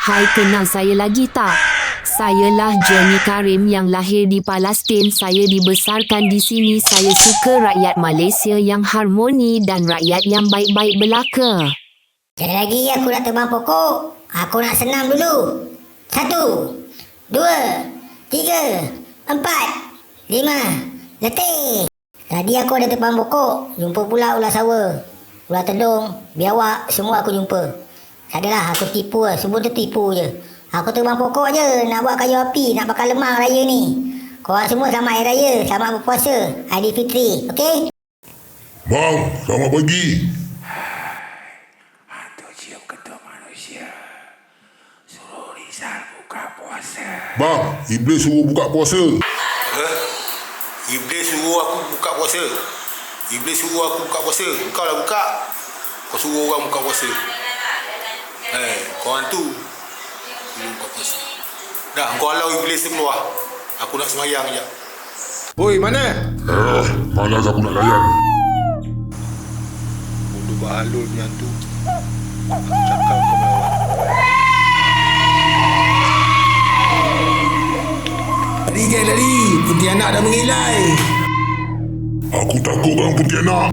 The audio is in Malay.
Hai, kenal saya lagi tak? Sayalah Jenny Karim yang lahir di Palestin. Saya dibesarkan di sini. Saya suka rakyat Malaysia yang harmoni dan rakyat yang baik-baik belaka. Sekali lagi aku nak tebang pokok. Aku nak senam dulu. 1, 2, 3, 4, 5. Letih. Tadi aku ada tebang pokok. Jumpa pula ular sawa, ular tedung, biawak, semua aku jumpa. Tak adalah aku tipu lah. Semua tu tipu je. Aku tebang pokok je. Nak buat kayu api. Nak bakar lemang raya ni. Korang semua selamat Hari Raya. Selamat berpuasa. Aidilfitri. Okey? Bang, selamat pagi. Hantu cium ketua manusia. Suruh Rizal buka puasa. Bang, Iblis suruh buka puasa. Iblis suruh aku buka puasa. Iblis suruh aku buka puasa. Kau lah buka. Kau suruh orang buka puasa. Kau hantu buka puasa. Dah, kau halau Iblis tu keluar. Aku nak semayang je. Oi, mana? Malas aku nak layan. Bodoh bahalul punya hantu. Aku cakap kau melawan. Tadi, Pontianak dah mengilai. Aku takut bang Pontianak.